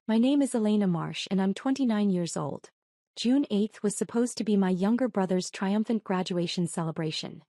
My name is Elena Marsh and I'm 29 years old. June 8th was supposed to be my younger brother's triumphant graduation celebration.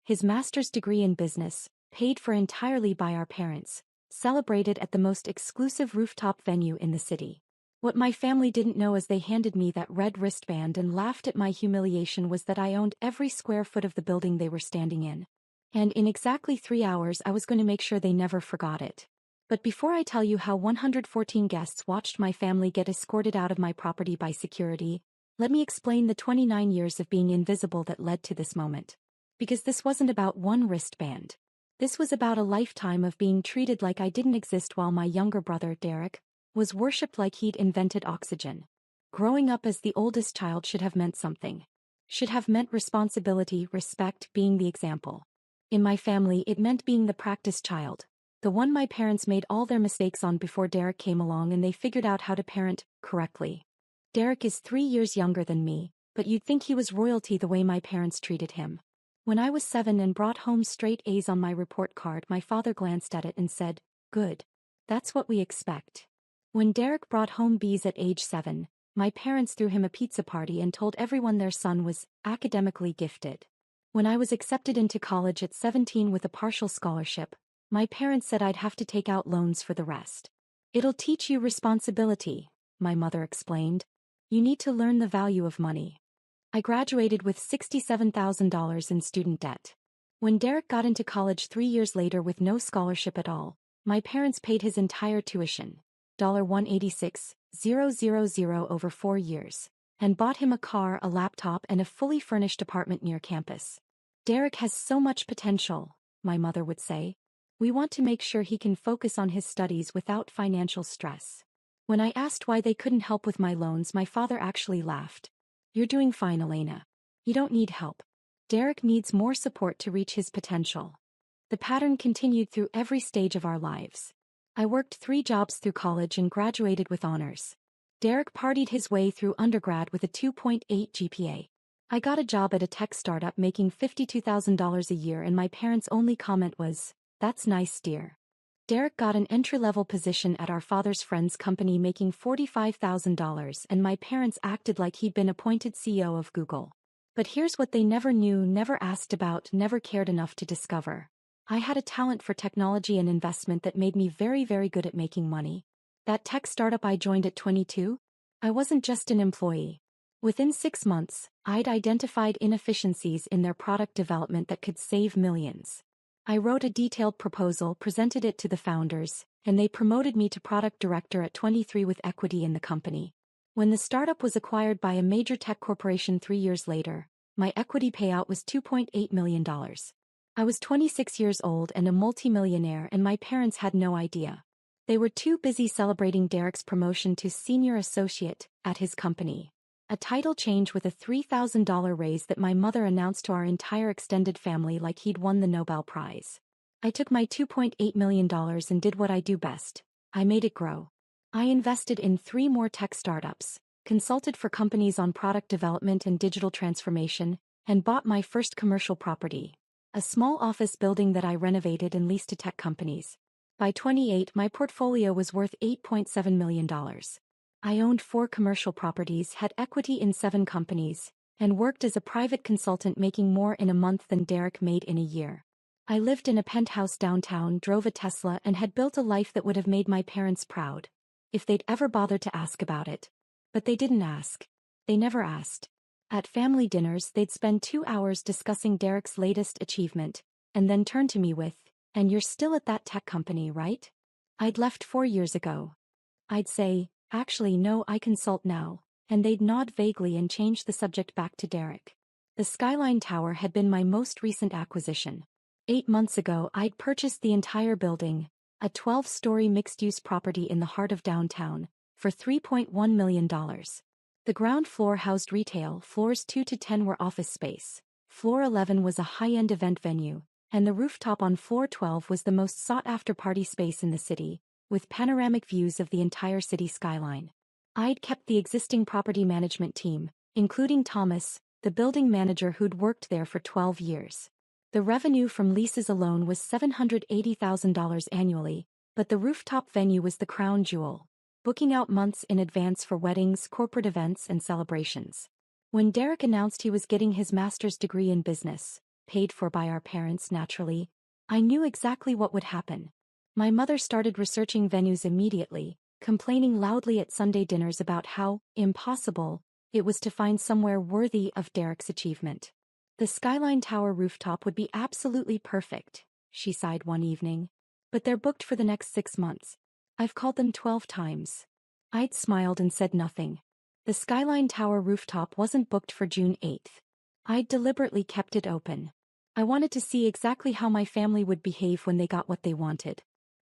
His master's degree in business, paid for entirely by our parents, celebrated at the most exclusive rooftop venue in the city. What my family didn't know as they handed me that red wristband and laughed at my humiliation was that I owned every square foot of the building they were standing in. And in exactly 3 hours I was going to make sure they never forgot it. But before I tell you how 114 guests watched my family get escorted out of my property by security, let me explain the 29 years of being invisible that led to this moment. Because this wasn't about one wristband. This was about a lifetime of being treated like I didn't exist while my younger brother, Derek, was worshipped like he'd invented oxygen. Growing up as the oldest child should have meant something. Should have meant responsibility, respect, being the example. In my family it meant being the practice child. The one my parents made all their mistakes on before Derek came along and they figured out how to parent correctly. Derek is 3 years younger than me, but you'd think he was royalty the way my parents treated him. When I was 7 and brought home straight A's on my report card, my father glanced at it and said, "Good. That's what we expect." When Derek brought home B's at age 7, my parents threw him a pizza party and told everyone their son was academically gifted. When I was accepted into college at 17 with a partial scholarship, my parents said I'd have to take out loans for the rest. "It'll teach you responsibility," my mother explained. "You need to learn the value of money." I graduated with $67,000 in student debt. When Derek got into college 3 years later with no scholarship at all, my parents paid his entire tuition, $186,000 over 4 years, and bought him a car, a laptop, and a fully furnished apartment near campus. "Derek has so much potential," my mother would say. "We want to make sure he can focus on his studies without financial stress." When I asked why they couldn't help with my loans, my father actually laughed. "You're doing fine, Elena. You don't need help. Derek needs more support to reach his potential." The pattern continued through every stage of our lives. I worked 3 jobs through college and graduated with honors. Derek partied his way through undergrad with a 2.8 GPA. I got a job at a tech startup making $52,000 a year and my parents' only comment was, "That's nice, dear." Derek got an entry-level position at our father's friend's company making $45,000 and my parents acted like he'd been appointed CEO of Google. But here's what they never knew, never asked about, never cared enough to discover. I had a talent for technology and investment that made me very, very good at making money. That tech startup I joined at 22? I wasn't just an employee. Within 6 months, I'd identified inefficiencies in their product development that could save millions. I wrote a detailed proposal, presented it to the founders, and they promoted me to product director at 23 with equity in the company. When the startup was acquired by a major tech corporation 3 years later, my equity payout was $2.8 million. I was 26 years old and a multimillionaire, and my parents had no idea. They were too busy celebrating Derek's promotion to senior associate at his company. A title change with a $3,000 raise that my mother announced to our entire extended family like he'd won the Nobel Prize. I took my $2.8 million and did what I do best. I made it grow. I invested in 3 more tech startups, consulted for companies on product development and digital transformation, and bought my first commercial property, a small office building that I renovated and leased to tech companies. By 28, my portfolio was worth $8.7 million. I owned 4 commercial properties, had equity in 7 companies, and worked as a private consultant making more in a month than Derek made in a year. I lived in a penthouse downtown, drove a Tesla, and had built a life that would have made my parents proud, if they'd ever bothered to ask about it. But they didn't ask. They never asked. At family dinners, they'd spend 2 hours discussing Derek's latest achievement, and then turn to me with, "And you're still at that tech company, right?" I'd left 4 years ago. I'd say, "Actually no, I consult now," and they'd nod vaguely and change the subject back to Derek. The Skyline Tower had been my most recent acquisition. 8 months ago I'd purchased the entire building, a 12-story mixed-use property in the heart of downtown, for $3.1 million. The ground floor housed retail, floors 2 to 10 were office space, floor 11 was a high-end event venue, and the rooftop on floor 12 was the most sought-after party space in the city, with panoramic views of the entire city skyline. I'd kept the existing property management team, including Thomas, the building manager who'd worked there for 12 years. The revenue from leases alone was $780,000 annually, but the rooftop venue was the crown jewel. booking out months in advance for weddings, corporate events, and celebrations. When Derek announced he was getting his master's degree in business, paid for by our parents naturally, I knew exactly what would happen. My mother started researching venues immediately, complaining loudly at Sunday dinners about how impossible it was to find somewhere worthy of Derek's achievement. The Skyline Tower rooftop would be absolutely perfect, she sighed one evening. But they're booked for the next 6 months. I've called them 12 times. I'd smiled and said nothing. The Skyline Tower rooftop wasn't booked for June 8th. I'd deliberately kept it open. I wanted to see exactly how my family would behave when they got what they wanted.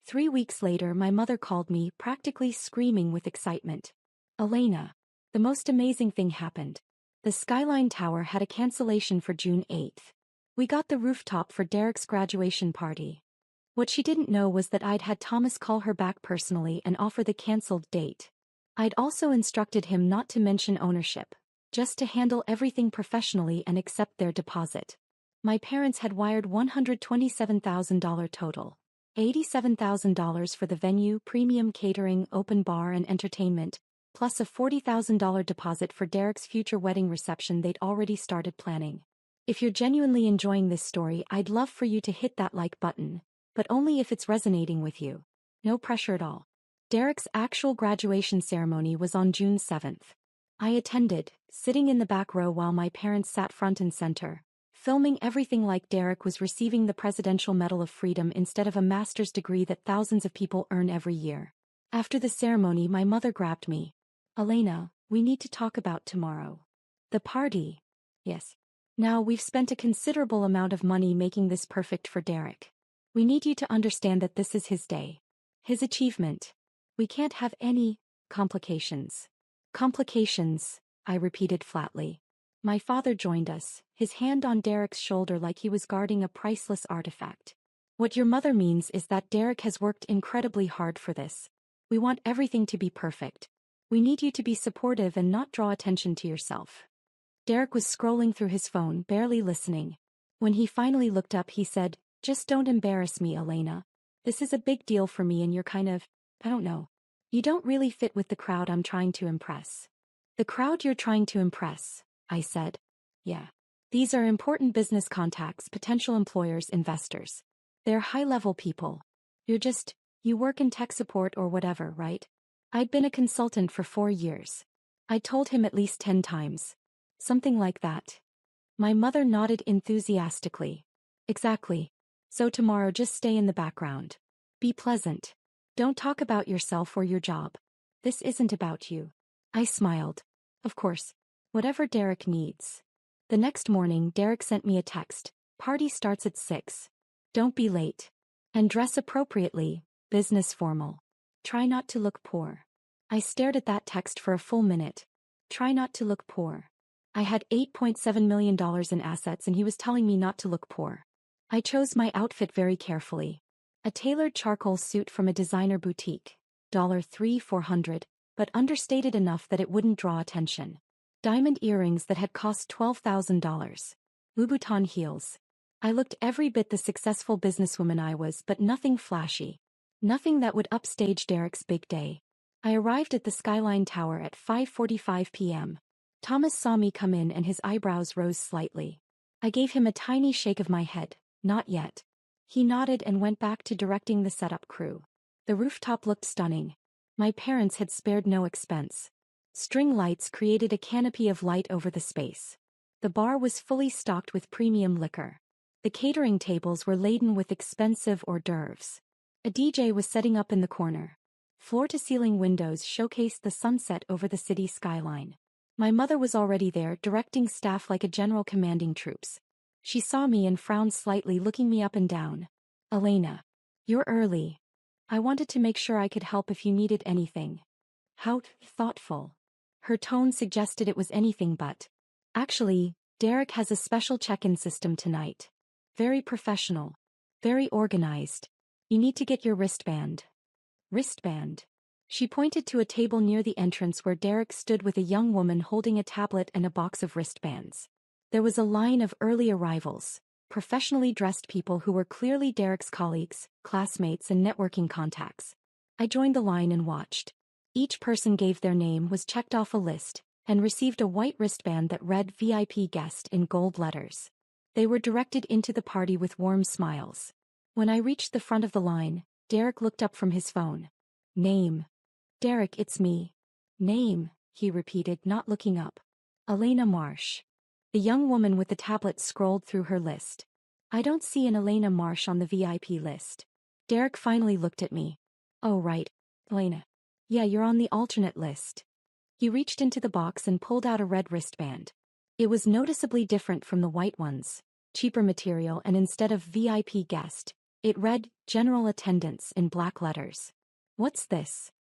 3 weeks later, my mother called me, practically screaming with excitement. Elena, the most amazing thing happened. The Skyline Tower had a cancellation for June 8th. We got the rooftop for Derek's graduation party. What she didn't know was that I'd had Thomas call her back personally and offer the cancelled date. I'd also instructed him not to mention ownership, just to handle everything professionally and accept their deposit. My parents had wired $127,000 total. $87,000 for the venue, premium catering, open bar and entertainment, plus a $40,000 deposit for Derek's future wedding reception they'd already started planning. If you're genuinely enjoying this story, I'd love for you to hit that like button, but only if it's resonating with you. No pressure at all. Derek's actual graduation ceremony was on June 7th. I attended, sitting in the back row while my parents sat front and center, filming everything like Derek was receiving the Presidential Medal of Freedom instead of a master's degree that thousands of people earn every year. After the ceremony, my mother grabbed me. Elena, we need to talk about tomorrow. The party. Yes. Now we've spent a considerable amount of money making this perfect for Derek. We need you to understand that this is his day. His achievement. We can't have any complications. Complications, I repeated flatly. My father joined us, his hand on Derek's shoulder like he was guarding a priceless artifact. What your mother means is that Derek has worked incredibly hard for this. We want everything to be perfect. We need you to be supportive and not draw attention to yourself. Derek was scrolling through his phone, barely listening. When he finally looked up, he said, "Just don't embarrass me, Elena. This is a big deal for me and you're kind of, I don't know. You don't really fit with the crowd I'm trying to impress." "The crowd you're trying to impress," I said. "Yeah. These are important business contacts, potential employers, investors. They're high-level people. You work in tech support or whatever, right?" I'd been a consultant for 4 years. I told him at least 10 times. Something like that. My mother nodded enthusiastically. "Exactly. So tomorrow just stay in the background. Be pleasant. Don't talk about yourself or your job. This isn't about you." I smiled. Of course. Whatever Derek needs. The next morning, Derek sent me a text. "Party starts at 6. Don't be late. And dress appropriately, business formal. Try not to look poor." I stared at that text for a full minute. Try not to look poor. I had $8.7 million in assets and he was telling me not to look poor. I chose my outfit very carefully. A tailored charcoal suit from a designer boutique. $3,400, but understated enough that it wouldn't draw attention. Diamond earrings that had cost $12,000. Louboutin heels. I looked every bit the successful businesswoman I was, but nothing flashy. Nothing that would upstage Derek's big day. I arrived at the Skyline Tower at 5:45 p.m. Thomas saw me come in and his eyebrows rose slightly. I gave him a tiny shake of my head. "Not yet." He nodded and went back to directing the setup crew. The rooftop looked stunning. My parents had spared no expense. String lights created a canopy of light over the space. The bar was fully stocked with premium liquor. The catering tables were laden with expensive hors d'oeuvres. A DJ was setting up in the corner. Floor-to-ceiling windows showcased the sunset over the city skyline. My mother was already there, directing staff like a general commanding troops. She saw me and frowned slightly, looking me up and down. "Elena, you're early. I wanted to make sure I could help if you needed anything." How thoughtful. Her tone suggested it was anything but. "Actually, Derek has a special check-in system tonight. Very professional. Very organized. You need to get your wristband." Wristband. She pointed to a table near the entrance where Derek stood with a young woman holding a tablet and a box of wristbands. There was a line of early arrivals, professionally dressed people who were clearly Derek's colleagues, classmates and networking contacts. I joined the line and watched. Each person gave their name, was checked off a list, and received a white wristband that read VIP guest in gold letters. They were directed into the party with warm smiles. When I reached the front of the line, Derek looked up from his phone. Name. Derek, it's me. Name, he repeated, not looking up. Elena Marsh. The young woman with the tablet scrolled through her list. I don't see an Elena Marsh on the VIP list. Derek finally looked at me. Oh right, Elena. Yeah, you're on the alternate list. He reached into the box and pulled out a red wristband. It was noticeably different from the white ones, cheaper material, and instead of VIP guest, it read general attendance in black letters. What's this?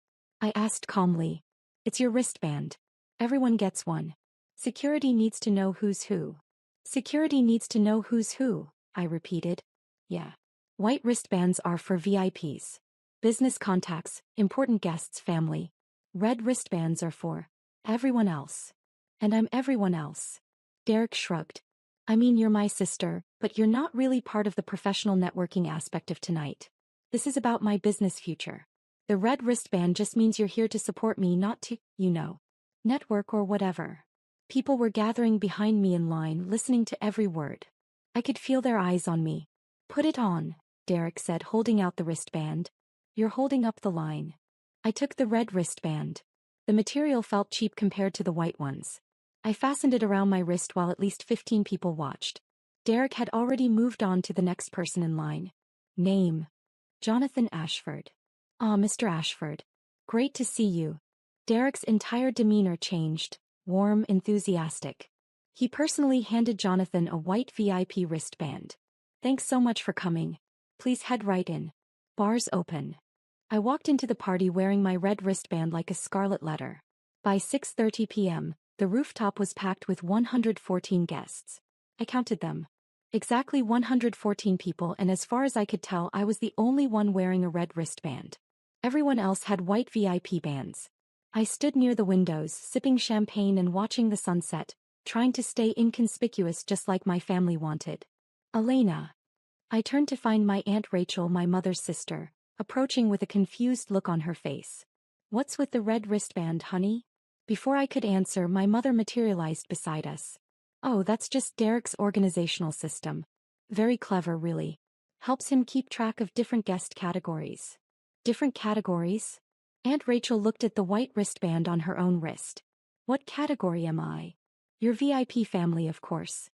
I asked calmly. It's your wristband. Everyone gets one. Security needs to know who's who. Security needs to know who's who, I repeated. Yeah. White wristbands are for VIPs. Business contacts, important guests, family. Red wristbands are for everyone else. And I'm everyone else. Derek shrugged. I mean, you're my sister, but you're not really part of the professional networking aspect of tonight. This is about my business future. The red wristband just means you're here to support me, not to, network or whatever. People were gathering behind me in line, listening to every word. I could feel their eyes on me. Put it on, Derek said, holding out the wristband. You're holding up the line. I took the red wristband. The material felt cheap compared to the white ones. I fastened it around my wrist while at least 15 people watched. Derek had already moved on to the next person in line. Name. Jonathan Ashford. Ah, Mr. Ashford. Great to see you. Derek's entire demeanor changed, warm, enthusiastic. He personally handed Jonathan a white VIP wristband. Thanks so much for coming. Please head right in. Bars open. I walked into the party wearing my red wristband like a scarlet letter. By 6:30 p.m., the rooftop was packed with 114 guests. I counted them. Exactly 114 people, and as far as I could tell, I was the only one wearing a red wristband. Everyone else had white VIP bands. I stood near the windows, sipping champagne and watching the sunset, trying to stay inconspicuous just like my family wanted. Elena. I turned to find my Aunt Rachel, my mother's sister, approaching with a confused look on her face. What's with the red wristband, honey? Before I could answer, my mother materialized beside us. Oh, that's just Derek's organizational system. Very clever, really. Helps him keep track of different guest categories. Different categories? Aunt Rachel looked at the white wristband on her own wrist. What category am I? Your VIP family, of course.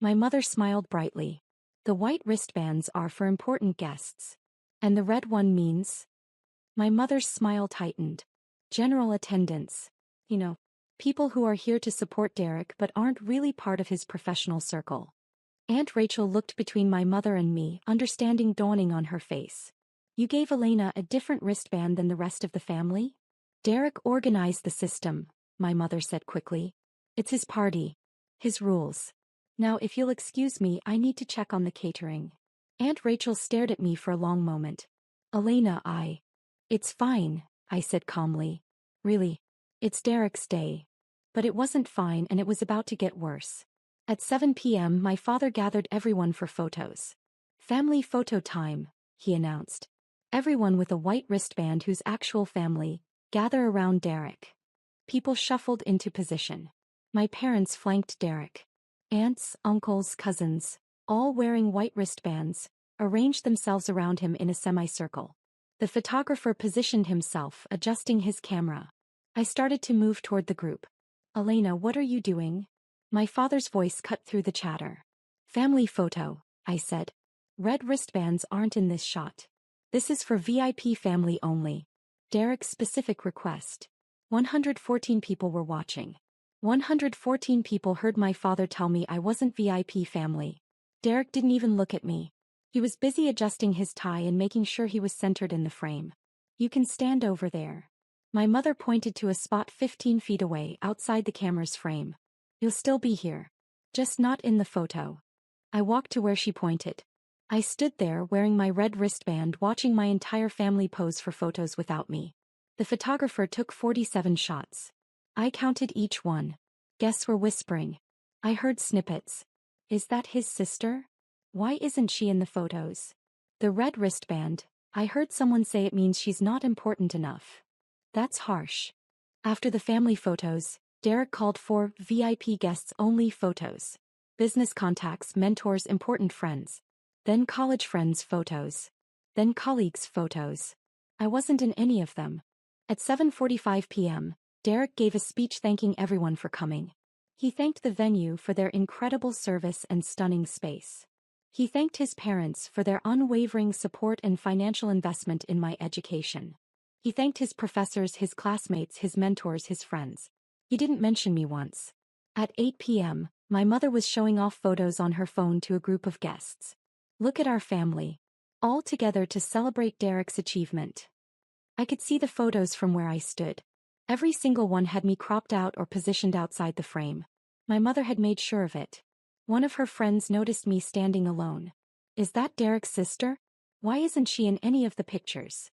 My mother smiled brightly. The white wristbands are for important guests. And the red one means? My mother's smile tightened. General attendance. People who are here to support Derek but aren't really part of his professional circle. Aunt Rachel looked between my mother and me, understanding dawning on her face. You gave Elena a different wristband than the rest of the family? Derek organized the system, my mother said quickly. It's his party. His rules. Now if you'll excuse me, I need to check on the catering. Aunt Rachel stared at me for a long moment. Elena, It's fine, I said calmly. Really. It's Derek's day. But it wasn't fine, and it was about to get worse. At 7 p.m. my father gathered everyone for photos. Family photo time, he announced. Everyone with a white wristband whose actual family, gather around Derek. People shuffled into position. My parents flanked Derek. Aunts, uncles, cousins, all wearing white wristbands, arranged themselves around him in a semicircle. The photographer positioned himself, adjusting his camera. I started to move toward the group. Elena, what are you doing? My father's voice cut through the chatter. Family photo, I said. Red wristbands aren't in this shot. This is for VIP family only. Derek's specific request. 114 people were watching. 114 people heard my father tell me I wasn't VIP family. Derek didn't even look at me. He was busy adjusting his tie and making sure he was centered in the frame. You can stand over there. My mother pointed to a spot 15 feet away, outside the camera's frame. You'll still be here. Just not in the photo. I walked to where she pointed. I stood there wearing my red wristband, watching my entire family pose for photos without me. The photographer took 47 shots. I counted each one. Guests were whispering. I heard snippets. Is that his sister? Why isn't she in the photos? The red wristband. I heard someone say it means she's not important enough. That's harsh. After the family photos, Derek called for VIP guests only photos. Business contacts, mentors, important friends. Then college friends photos. Then colleagues photos. I wasn't in any of them. At 7:45 p.m., Derek gave a speech thanking everyone for coming. He thanked the venue for their incredible service and stunning space. He thanked his parents for their unwavering support and financial investment in my education. He thanked his professors, his classmates, his mentors, his friends. He didn't mention me once. At 8 p.m., my mother was showing off photos on her phone to a group of guests. Look at our family. All together to celebrate Derek's achievement. I could see the photos from where I stood. Every single one had me cropped out or positioned outside the frame. My mother had made sure of it. One of her friends noticed me standing alone. Is that Derek's sister? Why isn't she in any of the pictures?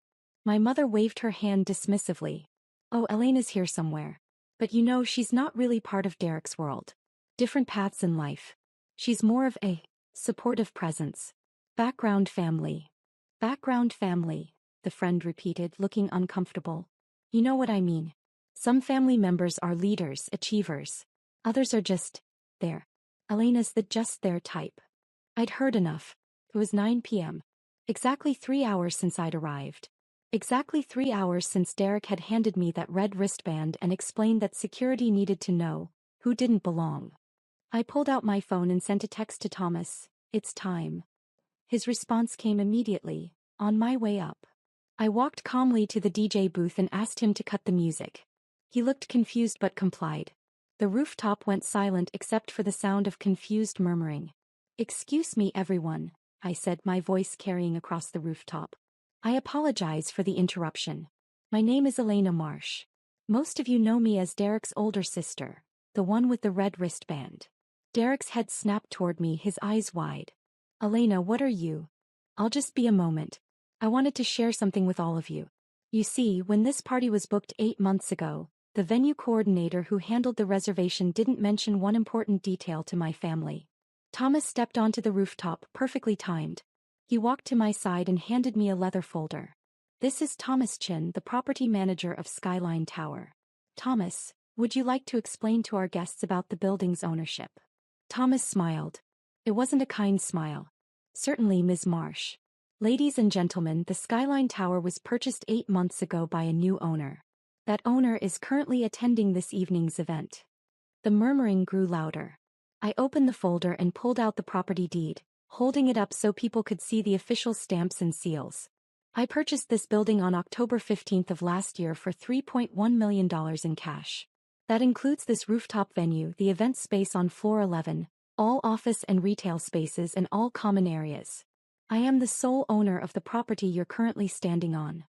My mother waved her hand dismissively. Oh, Elena's here somewhere. But you know, she's not really part of Derek's world. Different paths in life. She's more of a supportive presence. Background family. Background family, the friend repeated, looking uncomfortable. You know what I mean. Some family members are leaders, achievers. Others are just there. Elena's the just there type. I'd heard enough. It was 9 p.m. Exactly 3 hours since I'd arrived. Exactly 3 hours since Derek had handed me that red wristband and explained that security needed to know who didn't belong. I pulled out my phone and sent a text to Thomas. It's time. His response came immediately. On my way up. I walked calmly to the DJ booth and asked him to cut the music. He looked confused but complied. The rooftop went silent except for the sound of confused murmuring. Excuse me, everyone, I said, my voice carrying across the rooftop. I apologize for the interruption. My name is Elena Marsh. Most of you know me as Derek's older sister, the one with the red wristband. Derek's head snapped toward me, his eyes wide. Elena, what are you? I'll just be a moment. I wanted to share something with all of you. You see, when this party was booked 8 months ago, the venue coordinator who handled the reservation didn't mention one important detail to my family. Thomas stepped onto the rooftop, perfectly timed. He walked to my side and handed me a leather folder. This is Thomas Chin, the property manager of Skyline Tower. Thomas, would you like to explain to our guests about the building's ownership? Thomas smiled. It wasn't a kind smile. Certainly, Ms. Marsh. Ladies and gentlemen, the Skyline Tower was purchased 8 months ago by a new owner. That owner is currently attending this evening's event. The murmuring grew louder. I opened the folder and pulled out the property deed, holding it up so people could see the official stamps and seals. I purchased this building on October 15th of last year for $3.1 million in cash. That includes this rooftop venue, the event space on floor 11, all office and retail spaces and all common areas. I am the sole owner of the property you're currently standing on.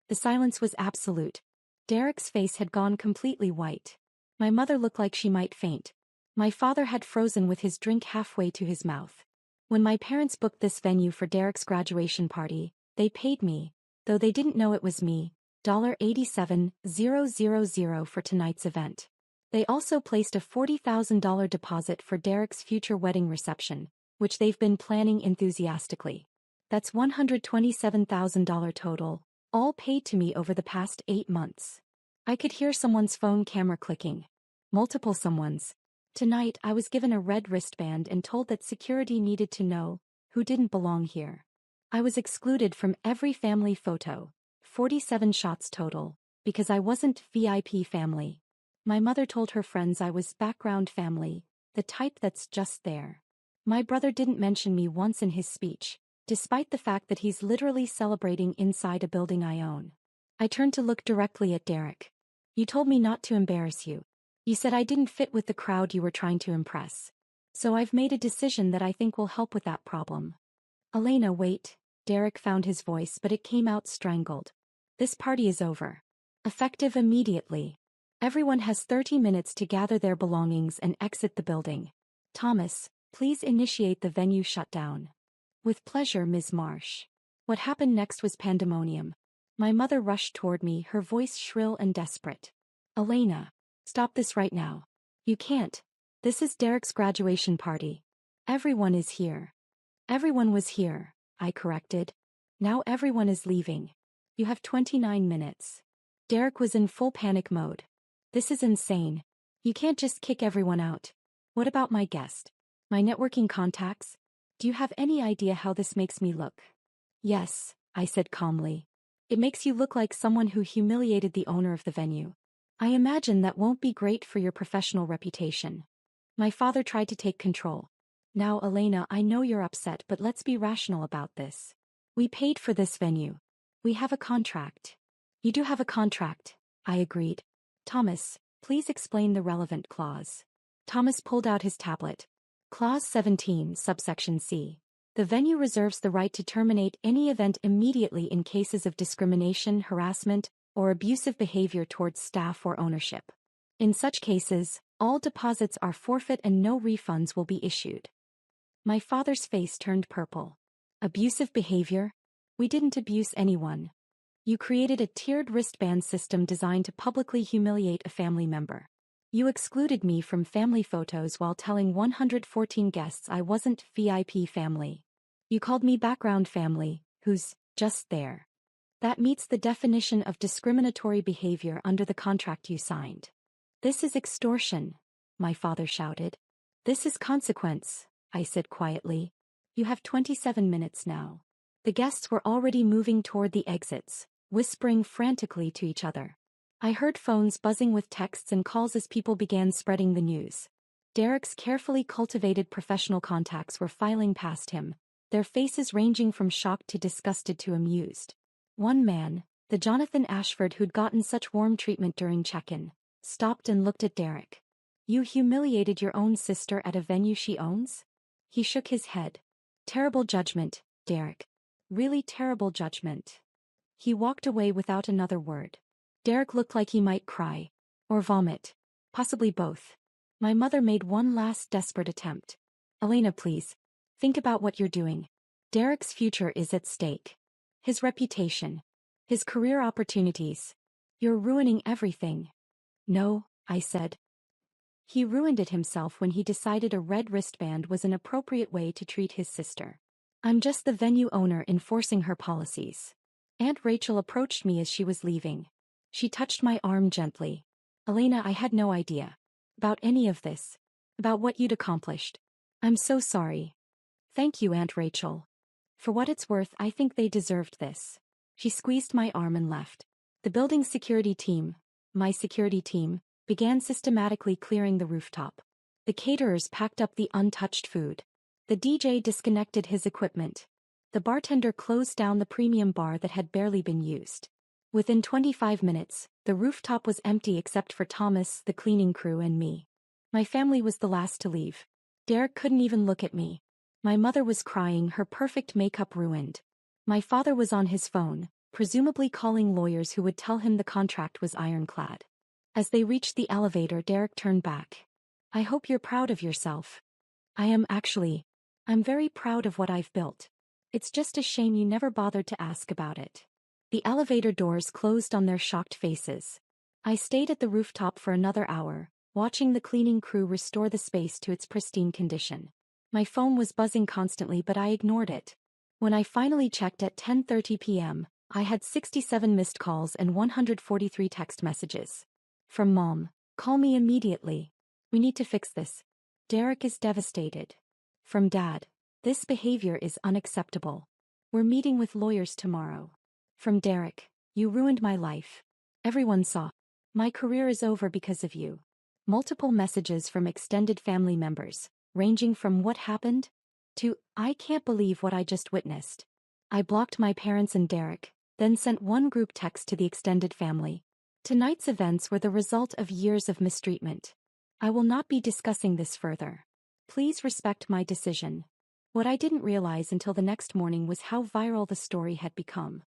The silence was absolute. Derek's face had gone completely white. My mother looked like she might faint. My father had frozen with his drink halfway to his mouth. When my parents booked this venue for Derek's graduation party, they paid me, though they didn't know it was me, $87,000 for tonight's event. They also placed a $40,000 deposit for Derek's future wedding reception, which they've been planning enthusiastically. That's $127,000 total, all paid to me over the past 8 months. I could hear someone's phone camera clicking. Multiple someone's. Tonight I was given a red wristband and told that security needed to know who didn't belong here. I was excluded from every family photo, 47 shots total, because I wasn't VIP family. My mother told her friends I was background family, the type that's just there. My brother didn't mention me once in his speech, despite the fact that he's literally celebrating inside a building I own. I turned to look directly at Derek. You told me not to embarrass you. You said I didn't fit with the crowd you were trying to impress. So I've made a decision that I think will help with that problem. Elena, wait. Derek found his voice, but it came out strangled. This party is over. Effective immediately. Everyone has 30 minutes to gather their belongings and exit the building. Thomas, please initiate the venue shutdown. With pleasure, Ms. Marsh. What happened next was pandemonium. My mother rushed toward me, her voice shrill and desperate. Elena, stop this right now. You can't. This is Derek's graduation party. Everyone is here. Everyone was here, I corrected. Now everyone is leaving. You have 29 minutes. Derek was in full panic mode. This is insane. You can't just kick everyone out. What about my guest? My networking contacts? Do you have any idea how this makes me look? Yes, I said calmly. It makes you look like someone who humiliated the owner of the venue. I imagine that won't be great for your professional reputation. My father tried to take control. Now, Elena, I know you're upset, but let's be rational about this. We paid for this venue. We have a contract. You do have a contract, I agreed. Thomas, please explain the relevant clause. Thomas pulled out his tablet. Clause 17, subsection C. The venue reserves the right to terminate any event immediately in cases of discrimination, harassment, or abusive behavior towards staff or ownership. In such cases, all deposits are forfeit and no refunds will be issued. My father's face turned purple. Abusive behavior? We didn't abuse anyone. You created a tiered wristband system designed to publicly humiliate a family member. You excluded me from family photos while telling 114 guests I wasn't VIP family. You called me background family, who's just there. That meets the definition of discriminatory behavior under the contract you signed. This is extortion, my father shouted. This is consequence, I said quietly. You have 27 minutes now. The guests were already moving toward the exits, whispering frantically to each other. I heard phones buzzing with texts and calls as people began spreading the news. Derek's carefully cultivated professional contacts were filing past him, their faces ranging from shocked to disgusted to amused. One man, the Jonathan Ashford who'd gotten such warm treatment during check-in, stopped and looked at Derek. You humiliated your own sister at a venue she owns? He shook his head. Terrible judgment, Derek. Really terrible judgment. He walked away without another word. Derek looked like he might cry. Or vomit. Possibly both. My mother made one last desperate attempt. Elena, please. Think about what you're doing. Derek's future is at stake. His reputation. His career opportunities. You're ruining everything. No, I said. He ruined it himself when he decided a red wristband was an appropriate way to treat his sister. I'm just the venue owner enforcing her policies. Aunt Rachel approached me as she was leaving. She touched my arm gently. Elena, I had no idea about any of this, about what you'd accomplished. I'm so sorry. Thank you, Aunt Rachel. For what it's worth, I think they deserved this. She squeezed my arm and left. The building's security team, my security team, began systematically clearing the rooftop. The caterers packed up the untouched food. The DJ disconnected his equipment. The bartender closed down the premium bar that had barely been used. Within 25 minutes, the rooftop was empty except for Thomas, the cleaning crew, and me. My family was the last to leave. Derek couldn't even look at me. My mother was crying, her perfect makeup ruined. My father was on his phone, presumably calling lawyers who would tell him the contract was ironclad. As they reached the elevator, Derek turned back. I hope you're proud of yourself. I am actually. I'm very proud of what I've built. It's just a shame you never bothered to ask about it. The elevator doors closed on their shocked faces. I stayed at the rooftop for another hour, watching the cleaning crew restore the space to its pristine condition. My phone was buzzing constantly, but I ignored it. When I finally checked at 10:30 p.m., I had 67 missed calls and 143 text messages. From Mom, call me immediately. We need to fix this. Derek is devastated. From Dad, this behavior is unacceptable. We're meeting with lawyers tomorrow. From Derek, you ruined my life. Everyone saw. My career is over because of you. Multiple messages from extended family members, ranging from what happened to I can't believe what I just witnessed. I blocked my parents and Derek, then sent one group text to the extended family. Tonight's events were the result of years of mistreatment. I will not be discussing this further. Please respect my decision. What I didn't realize until the next morning was how viral the story had become.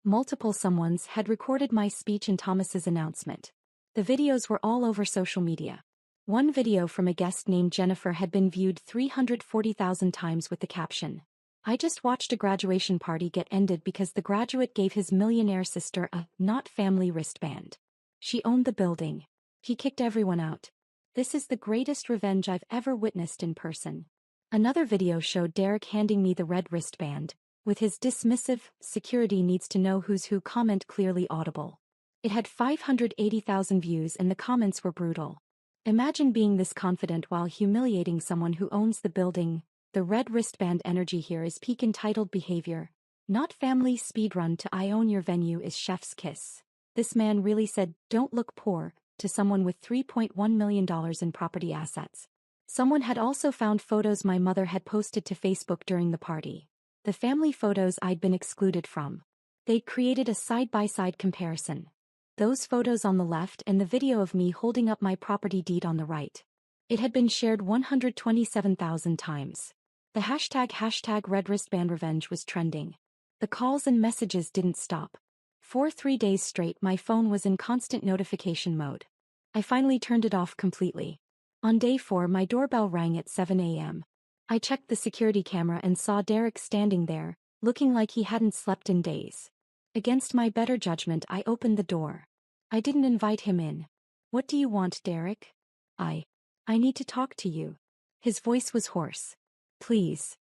Multiple someones had recorded my speech and Thomas's announcement. The videos were all over social media. One video from a guest named Jennifer had been viewed 340,000 times with the caption, I just watched a graduation party get ended because the graduate gave his millionaire sister a not family wristband. She owned the building. He kicked everyone out. This is the greatest revenge I've ever witnessed in person. Another video showed Derek handing me the red wristband, with his dismissive, security needs to know who's who comment clearly audible. It had 580,000 views and the comments were brutal. Imagine being this confident while humiliating someone who owns the building. The red wristband energy here is peak entitled behavior. Not family speedrun to I own your venue is chef's kiss. This man really said, don't look poor, to someone with $3.1 million in property assets. Someone had also found photos my mother had posted to Facebook during the party. The family photos I'd been excluded from. They'd created a side-by-side comparison. Those photos on the left and the video of me holding up my property deed on the right. It had been shared 127,000 times. The hashtag red wristband revenge was trending. The calls and messages didn't stop. For 3 days straight my phone was in constant notification mode. I finally turned it off completely. On day 4 my doorbell rang at 7 a.m. I checked the security camera and saw Derek standing there, looking like he hadn't slept in days. Against my better judgment I opened the door. I didn't invite him in. What do you want, Derek? I need to talk to you. His voice was hoarse. Please.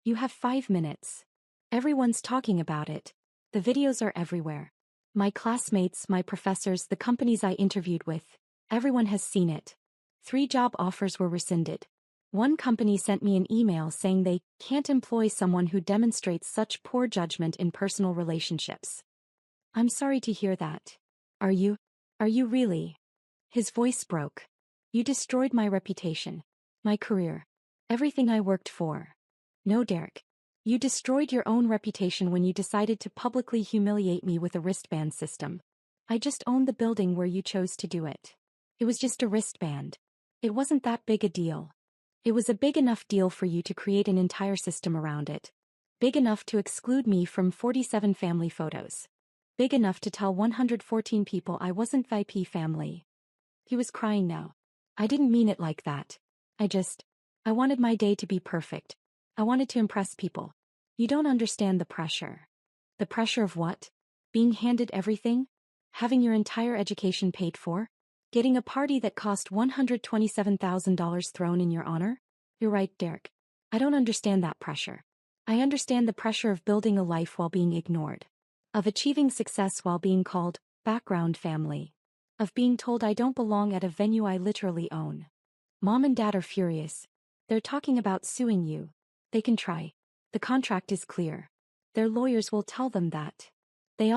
You have 5 minutes. Everyone's talking about it. The videos are everywhere. My classmates, my professors, the companies I interviewed with. Everyone has seen it. 3 job offers were rescinded. One company sent me an email saying they can't employ someone who demonstrates such poor judgment in personal relationships. I'm sorry to hear that. Are you really? His voice broke. You destroyed my reputation, my career, everything I worked for. No, Derek. You destroyed your own reputation when you decided to publicly humiliate me with a wristband system. I just owned the building where you chose to do it. It was just a wristband. It wasn't that big a deal. It was a big enough deal for you to create an entire system around it. Big enough to exclude me from 47 family photos. Big enough to tell 114 people I wasn't VIP family. He was crying now. I didn't mean it like that. I wanted my day to be perfect. I wanted to impress people. You don't understand the pressure. The pressure of what? Being handed everything? Having your entire education paid for? Getting a party that cost $127,000 thrown in your honor? You're right, Derek. I don't understand that pressure. I understand the pressure of building a life while being ignored. Of achieving success while being called background family. Of being told I don't belong at a venue I literally own. Mom and Dad are furious. They're talking about suing you. They can try. The contract is clear. Their lawyers will tell them that. They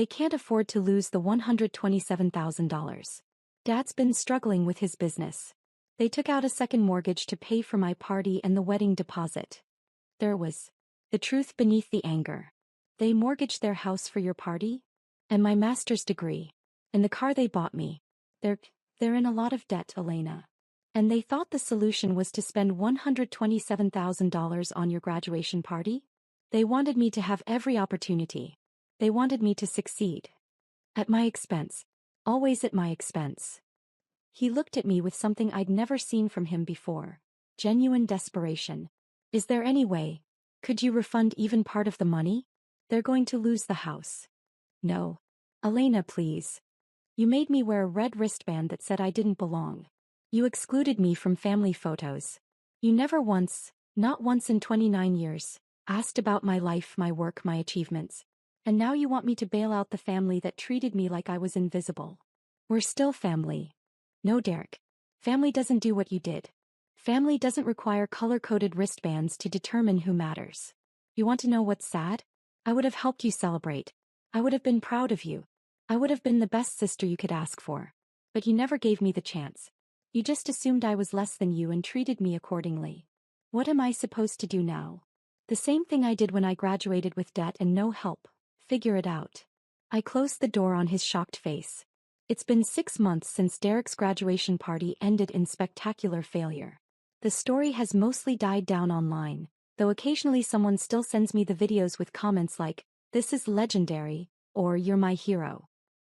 can't afford to lose the $127,000. Dad's been struggling with his business. They took out a second mortgage to pay for my party and the wedding deposit. There was the truth beneath the anger. They mortgaged their house for your party? And my master's degree. And the car they bought me. They're in a lot of debt, Elena. And they thought the solution was to spend $127,000 on your graduation party? They wanted me to have every opportunity. They wanted me to succeed. At my expense. Always at my expense. He looked at me with something I'd never seen from him before. Genuine desperation. Is there any way? Could you refund even part of the money? They're going to lose the house. No. Elena, please. You made me wear a red wristband that said I didn't belong. You excluded me from family photos. You never once, not once in 29 years, asked about my life, my work, my achievements. And now you want me to bail out the family that treated me like I was invisible. We're still family. No, Derek. Family doesn't do what you did. Family doesn't require color-coded wristbands to determine who matters. You want to know what's sad? I would have helped you celebrate. I would have been proud of you. I would have been the best sister you could ask for. But you never gave me the chance. You just assumed I was less than you and treated me accordingly. What am I supposed to do now? The same thing I did when I graduated with debt and no help. Figure it out. I closed the door on his shocked face. It's been 6 months since Derek's graduation party ended in spectacular failure. The story has mostly died down online, though occasionally someone still sends me the videos with comments like, "This is legendary," or "You're my hero."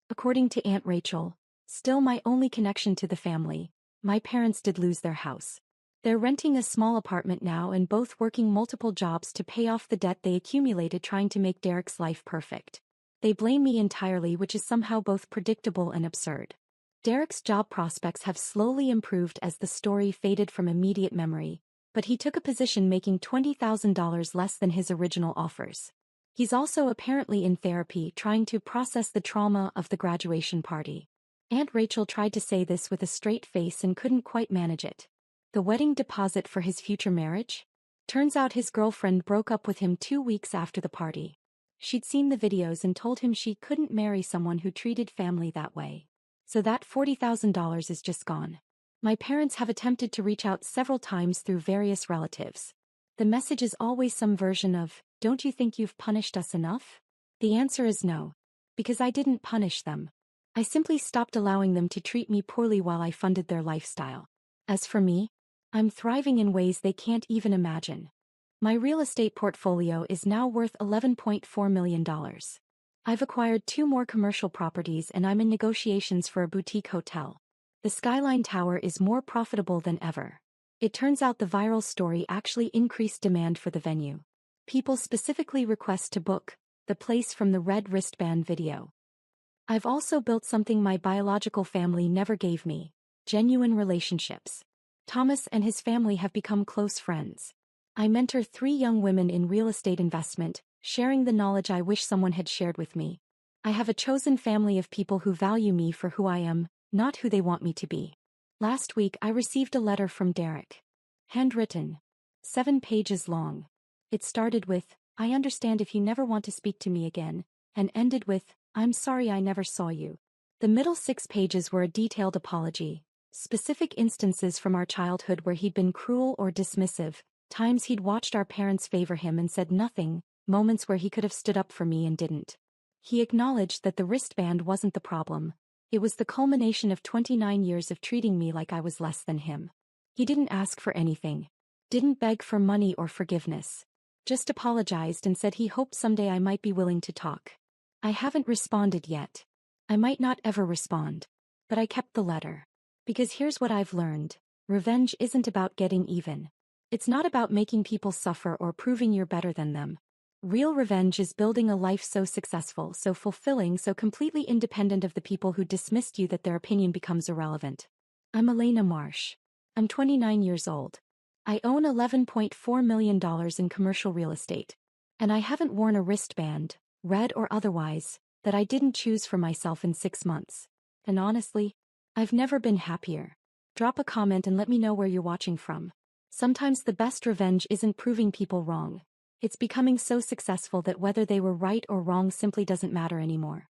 According to Aunt Rachel, still my only connection to the family, my parents did lose their house. They're renting a small apartment now and both working multiple jobs to pay off the debt they accumulated trying to make Derek's life perfect. They blame me entirely, which is somehow both predictable and absurd. Derek's job prospects have slowly improved as the story faded from immediate memory, but he took a position making $20,000 less than his original offers. He's also apparently in therapy trying to process the trauma of the graduation party. Aunt Rachel tried to say this with a straight face and couldn't quite manage it. The wedding deposit for his future marriage? Turns out his girlfriend broke up with him 2 weeks after the party. She'd seen the videos and told him she couldn't marry someone who treated family that way. So that $40,000 is just gone. My parents have attempted to reach out several times through various relatives. The message is always some version of, "Don't you think you've punished us enough?" The answer is no. Because I didn't punish them. I simply stopped allowing them to treat me poorly while I funded their lifestyle. As for me, I'm thriving in ways they can't even imagine. My real estate portfolio is now worth $11.4 million. I've acquired 2 more commercial properties and I'm in negotiations for a boutique hotel. The Skyline Tower is more profitable than ever. It turns out the viral story actually increased demand for the venue. People specifically request to book the place from the red wristband video. I've also built something my biological family never gave me: genuine relationships. Thomas and his family have become close friends. I mentor 3 young women in real estate investment, sharing the knowledge I wish someone had shared with me. I have a chosen family of people who value me for who I am, not who they want me to be. Last week I received a letter from Derek. Handwritten. 7 pages long. It started with, "I understand if you never want to speak to me again," and ended with, "I'm sorry I never saw you." The middle 6 pages were a detailed apology. Specific instances from our childhood where he'd been cruel or dismissive, times he'd watched our parents favor him and said nothing, moments where he could have stood up for me and didn't. He acknowledged that the wristband wasn't the problem. It was the culmination of 29 years of treating me like I was less than him. He didn't ask for anything. Didn't beg for money or forgiveness. Just apologized and said he hoped someday I might be willing to talk. I haven't responded yet. I might not ever respond. But I kept the letter. Because here's what I've learned: revenge isn't about getting even. It's not about making people suffer or proving you're better than them. Real revenge is building a life so successful, so fulfilling, so completely independent of the people who dismissed you that their opinion becomes irrelevant. I'm Elena Marsh. I'm 29 years old. I own $11.4 million in commercial real estate. And I haven't worn a wristband, red or otherwise, that I didn't choose for myself in 6 months. And honestly, I've never been happier. Drop a comment and let me know where you're watching from. Sometimes the best revenge isn't proving people wrong. It's becoming so successful that whether they were right or wrong simply doesn't matter anymore.